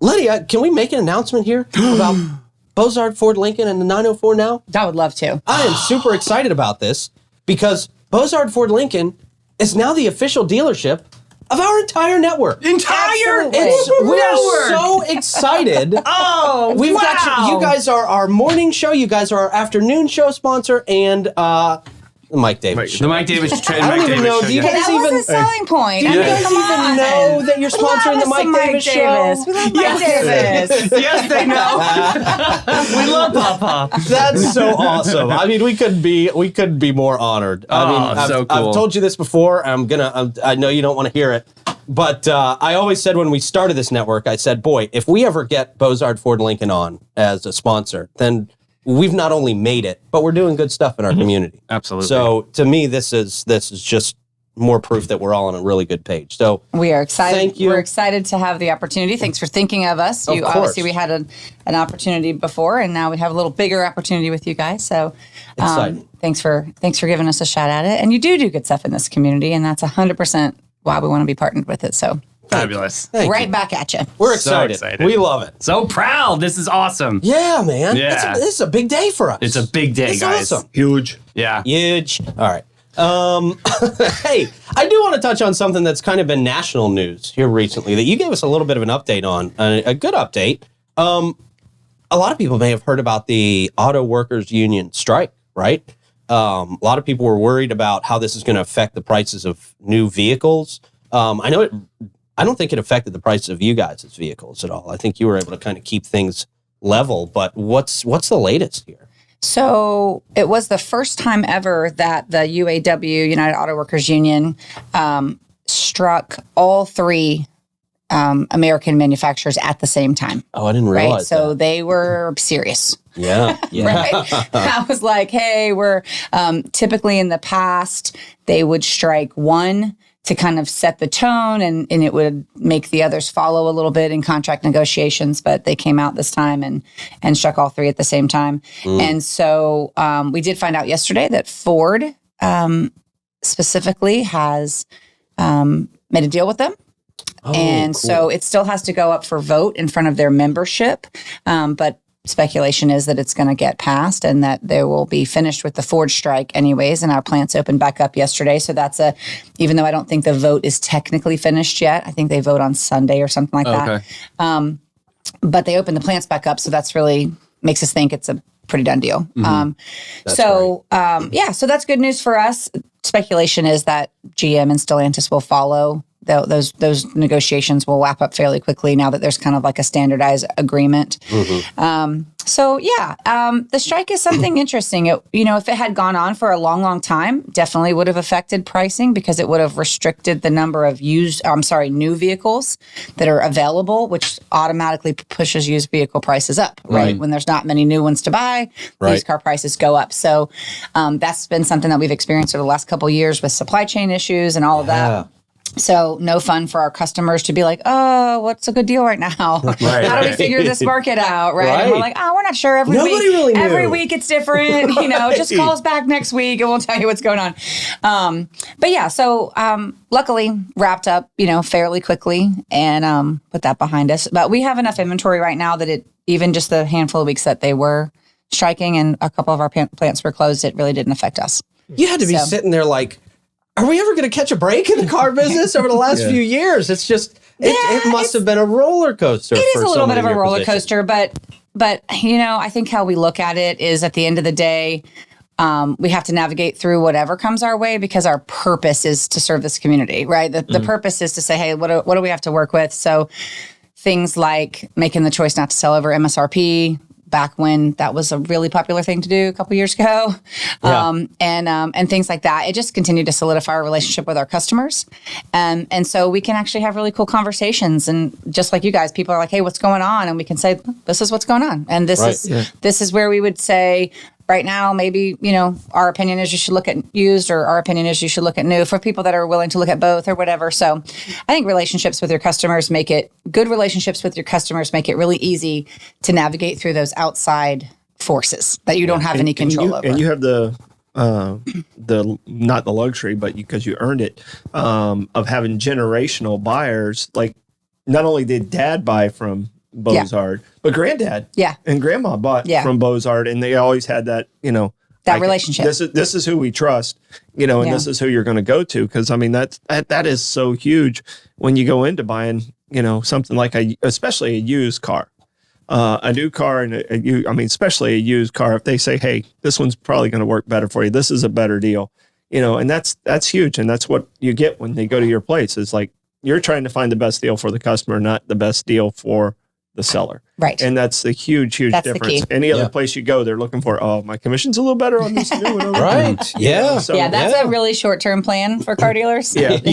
Lydia, can we make an announcement here about Bozard Ford Lincoln and the 904 now? I would love to. I am super excited about this because Bozard Ford Lincoln is now the official dealership of our entire network. Absolutely. We're so excited. We've got you guys are our morning show. You guys are our afternoon show sponsor, and the Mike Davis show. The Mike Davis trade. I don't even know. Do you guys that even was a selling point. Do you guys even know that you're sponsoring the Mike Davis show? We love Mike Davis. Yes, they know. We love Papa. That's so awesome. I mean, we couldn't be more honored. I mean, I've told you this before. I know you don't want to hear it, but I always said when we started this network, I said, boy, if we ever get Bozard Ford Lincoln on as a sponsor, then we've not only made it, but we're doing good stuff in our community. Absolutely. So to me, this is just more proof that we're all on a really good page. So we are excited. Thank you. We're excited to have the opportunity. Thanks for thinking of us. Of course. Obviously, we had an opportunity before, and now we have a little bigger opportunity with you guys. So exciting. Thanks for giving us a shot at it. And you do good stuff in this community, and that's 100% why we want to be partnered with it. So fabulous. Thank back at you. We're So excited. excited. We love it. So proud. This is awesome. Yeah, man. Yeah. This is a big day for us. It's a big day, It's guys. awesome. Huge. Yeah. Huge. All right. Hey, I do want to touch on something that's kind of been national news here recently that you gave us a little bit of an update on, a good update. A lot of people may have heard about the Auto Workers Union strike, right? A lot of people were worried about how this is going to affect the prices of new vehicles. I don't think it affected the prices of you guys' vehicles at all. I think you were able to kind of keep things level, but what's the latest here? So it was the first time ever that the UAW, United Auto Workers Union, struck all three American manufacturers at the same time. Oh, I didn't realize Right? So that. they were serious. Yeah. Right? I was like, hey, we're typically in the past, they would strike one to kind of set the tone and it would make the others follow a little bit in contract negotiations, but they came out this time and struck all three at the same time. And so we did find out yesterday that Ford specifically has made a deal with them. And cool. so it still has to go up for vote in front of their membership. But speculation is that it's going to get passed and that they will be finished with the Ford strike anyways. And our plants opened back up yesterday. So that's even though I don't think the vote is technically finished yet, I think they vote on Sunday or something like that. But they opened the plants back up. So that's really makes us think it's a pretty done deal. So that's good news for us. Speculation is that GM and Stellantis will follow. Those negotiations will wrap up fairly quickly now that there's kind of like a standardized agreement. The strike is something interesting. If it had gone on for a long, long time, definitely would have affected pricing because it would have restricted the number of new vehicles that are available, which automatically pushes used vehicle prices up, right? When there's not many new ones to buy, used car prices go up. So that's been something that we've experienced over the last couple of years with supply chain issues and all of that. So no fun for our customers to be like, oh, what's a good deal right now? How do we figure this market out, right? And we're like, we're not sure. Nobody really knew. Every week it's different. Just call us back next week and we'll tell you what's going on. Luckily wrapped up, fairly quickly and put that behind us. But we have enough inventory right now that even just the handful of weeks that they were striking and a couple of our plants were closed, it really didn't affect us. You had to be sitting there like, are we ever going to catch a break in the car business over the last few years? It's just, it must have been a roller coaster. It is a little bit of a roller coaster, but I think how we look at it is at the end of the day, we have to navigate through whatever comes our way because our purpose is to serve this community, right? The purpose is to say, hey, what do we have to work with? So things like making the choice not to sell over MSRP, back when that was a really popular thing to do a couple years ago, and things like that. It just continued to solidify our relationship with our customers, and so we can actually have really cool conversations. And just like you guys, people are like, "Hey, what's going on?" And we can say, "This is what's going on," and this is where we would say. Right now, maybe, our opinion is you should look at used or our opinion is you should look at new for people that are willing to look at both or whatever. So I think relationships with your customers good relationships with your customers make it really easy to navigate through those outside forces that you don't have any control over. And you have the not the luxury, but because you earned it, of having generational buyers. Like not only did dad buy from Bozard, but granddad and grandma bought from Bozard, and they always had that, that relationship. This is who we trust, and this is who you're going to go to. Because I mean, that is so huge when you go into buying, something like especially a used car, a new car, and especially a used car. If they say, hey, this one's probably going to work better for you, this is a better deal, and that's huge, and that's what you get when they go to your place. Is like you're trying to find the best deal for the customer, not the best deal for the seller. Right. And that's the huge difference. Any other place you go, they're looking for, my commission's a little better on this new one. Right. Yeah. So, that's a really short-term plan for car dealers. And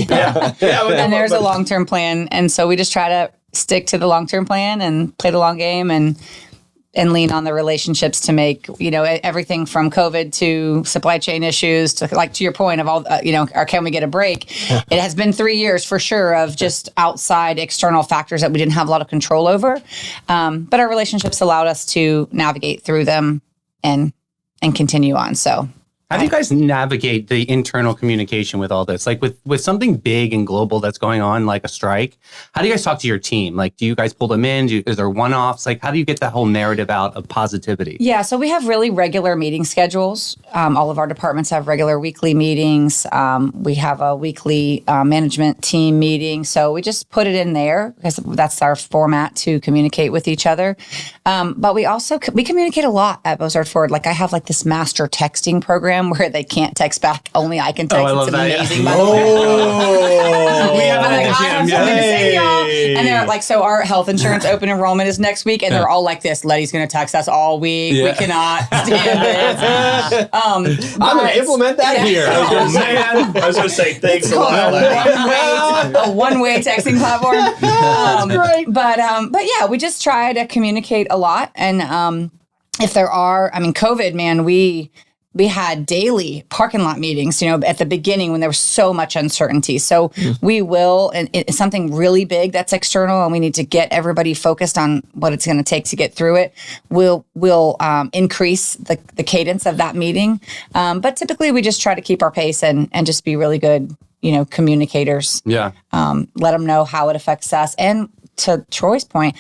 there's a long-term plan. And so we just try to stick to the long-term plan and play the long game and lean on the relationships to make, everything from COVID to supply chain issues to, like, to your point of all, or can we get a break? It has been 3 years for sure of just outside external factors that we didn't have a lot of control over. But our relationships allowed us to navigate through them and continue on. So how do you guys navigate the internal communication with all this? Like with something big and global that's going on, like a strike, how do you guys talk to your team? Like, do you guys pull them in? Is there one-offs? Like, how do you get that whole narrative out of positivity? Yeah, so we have really regular meeting schedules. All of our departments have regular weekly meetings. We have a weekly management team meeting. So we just put it in there because that's our format to communicate with each other. But we communicate a lot at Bozard Ford. Like, I have this master texting program where they can't text back. Only I can text. It's amazing. By the way. We have it at the gym. Something to say, y'all. And they're like, so our health insurance open enrollment is next week, and they're all like this. Letty's going to text us all week. We cannot stand this. I'm going to implement that here. I was going to say thanks a lot. A one-way texting platform. That's great. But yeah, we just try to communicate a lot. And if there are, COVID, man, we had daily parking lot meetings, at the beginning when there was so much uncertainty. So we will, and it's something really big that's external and we need to get everybody focused on what it's going to take to get through it. We'll increase the cadence of that meeting. But typically we just try to keep our pace and just be really good, communicators. Yeah. Let them know how it affects us. And to Troy's point,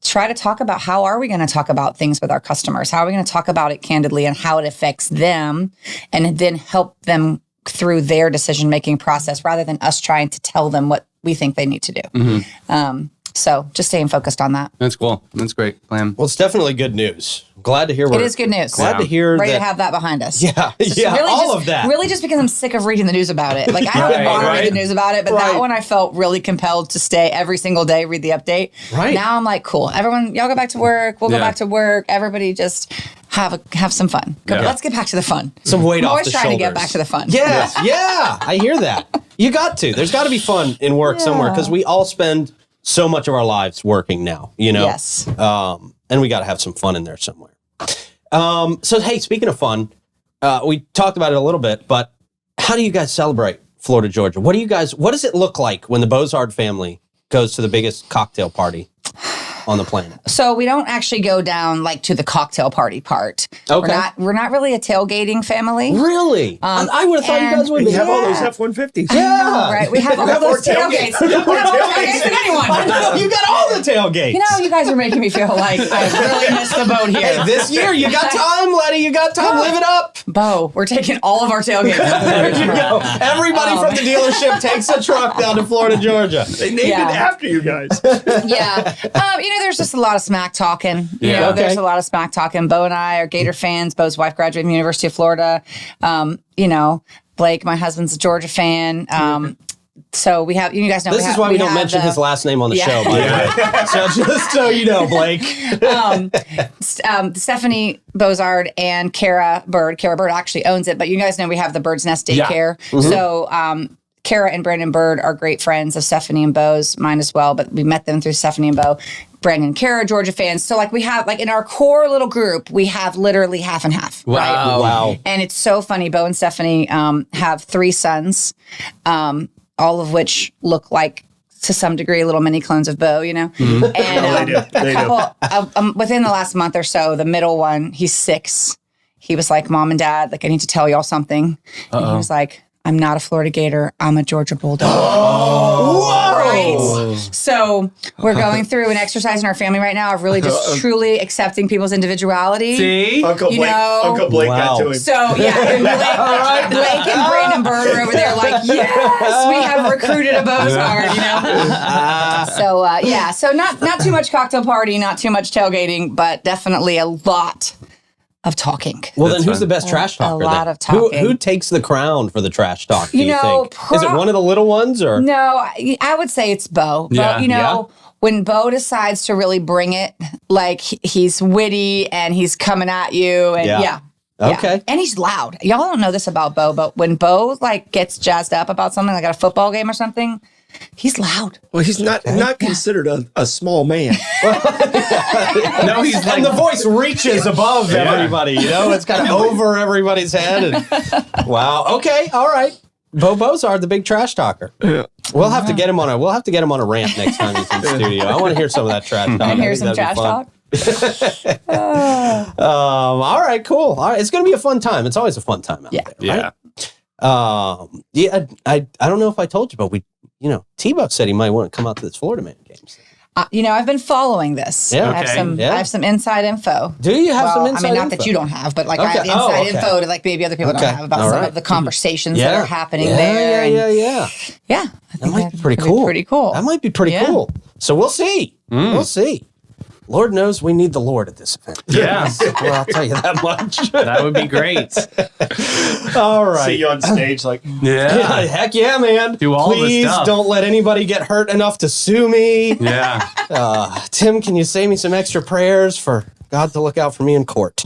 try to talk about how are we going to talk about things with our customers? How are we going to talk about it candidly and how it affects them, and then help them through their decision-making process rather than us trying to tell them what we think they need to do. Mm-hmm. So just staying focused on that. That's cool. That's great plan. Well, it's definitely good news. Glad to hear it is good news. Glad to hear Ready to have that behind us. Yeah, really all of that. Really just because I'm sick of reading the news about it. Like, I don't want to read the news about it, but that one I felt really compelled to stay every single day, read the update. Right. Now I'm like, cool. Everyone, y'all go back to work. We'll go back to work. Everybody just have some fun. Let's get back to the fun. Some weight off the shoulders. I'm always trying to get back to the fun. Yes. Yeah. I hear that. You got to. There's got to be fun in work somewhere, because we all spend so much of our lives working now, Yes. And we got to have some fun in there somewhere. So, hey, speaking of fun, we talked about it a little bit, but how do you guys celebrate Florida, Georgia? What does it look like when the Bozard family goes to the biggest cocktail party on the planet? So we don't actually go down to the cocktail party part. Okay. We're not really a tailgating family. Really? I would have thought you guys would be. You have all those F-150s. Yeah. Right. We have all those tailgates. We have more tailgates than anyone. I know. You got all the tailgates. You guys are making me feel like I really missed the boat here. Hey, this year, you got time, Letty. You got time. Live it up. Bo, we're taking all of our tailgates. There you go. Everybody from the dealership takes a truck down to Florida, Georgia. They named it after you guys. Yeah. There's just a lot of smack talking. There's a lot of smack talking. Bo and I are Gator fans. Bo's wife graduated from the University of Florida. Blake, my husband's a Georgia fan. So we have, you guys know. This is why we don't mention his last name on the show, by the way. So just so you know, Blake. Stephanie Bozard and Kara Bird. Kara Bird actually owns it, but you guys know we have the Bird's Nest Daycare. Yeah. Mm-hmm. So Kara and Brandon Bird are great friends of Stephanie and Bo's, mine as well, but we met them through Stephanie and Bo. Brandon and Kara, Georgia fans. So we have, in our core little group, we have literally half and half. Wow. Right? Wow. And it's so funny. Bo and Stephanie have 3 sons, all of which look like, to some degree, little mini clones of Bo, Mm-hmm. And within the last month or so, the middle one, he's 6. He was like, Mom and Dad, I need to tell y'all something. And he was like, I'm not a Florida Gator. I'm a Georgia Bulldog. Oh, right. So So we're going through an exercise in our family right now of really just truly accepting people's individuality. See? Uncle Blake got to him. So yeah, and Blake and Brandon Bird are over there like, yes, we have recruited a Bozard, So not too much cocktail party, not too much tailgating, but definitely a lot of talking. Well, then who's the best trash talker? A lot of talking. Who takes the crown for the trash talk, do you know, think? Is it one of the little ones or? No, I would say it's Bo. Yeah. When Bo decides to really bring it, like he's witty and he's coming at you and Yeah. Okay. And he's loud. Y'all don't know this about Bo, but when Bo like gets jazzed up about something like at a football game or something, he's loud. Well, he's not considered a small man. No, he's like And the voice reaches above everybody, it's kind of over everybody's head. And, wow. Okay. All right. Bo Bozard, the big trash talker. Yeah. We'll have to get him on a rant next time he's in the studio. I want to hear some of that trash talk. And here's some trash talk. All right, cool. All right, it's going to be a fun time. It's always a fun time out there. yeah. Right? I don't know if I told you, but Tebow said he might want to come out to this Florida Man games. I've been following this. Yeah. I have some inside info. Do you have some inside info? Not that you don't have, but like I have inside info to like maybe other people don't have about some of the conversations that are happening there. Yeah. That might be pretty cool. That might be pretty cool. So we'll see. We'll see. Lord knows we need the Lord at this event. Yeah. Well, I'll tell you that much. That would be great. All right. See you on stage like, Yeah. Heck yeah, man. Do all Please the stuff. don't let anybody get hurt enough to sue me. Yeah. Tim, can you say me some extra prayers for God to look out for me in court?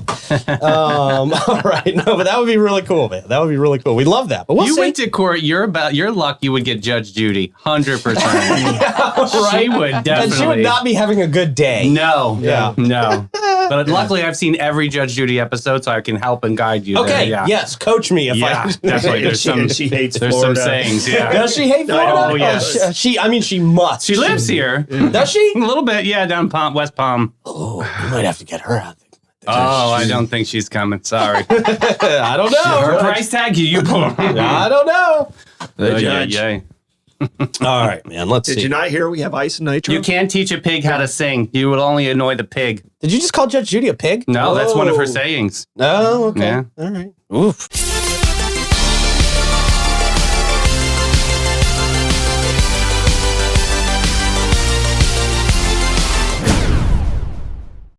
All right. No, but that would be really cool, man. That would be really cool. We love that. But we'll You see. went to court. You're luck you would get Judge Judy. 100%. Right? She would definitely. And she would not be having a good day. No. Yeah. No. But luckily, I've seen every Judge Judy episode, so I can help and guide you. Okay. There. Yeah. Yes. Coach me if Yeah, I. definitely. There's she hates there's Florida. some sayings. Yeah. Does she hate Florida? Oh, yes. She must. She lives here. Does she? A little bit. Yeah, down West Palm. Oh, you might have to get her out there. Oh, I don't think she's coming. Sorry. I don't know. Her price tag, you pull. I don't know. The judge. All right, man. Let's see. Did you not hear we have ice and nitro? You can't teach a pig how to sing. You will only annoy the pig. Did you just call Judge Judy a pig? No, that's one of her Oh. sayings. Oh, okay. Yeah. All right. Oof.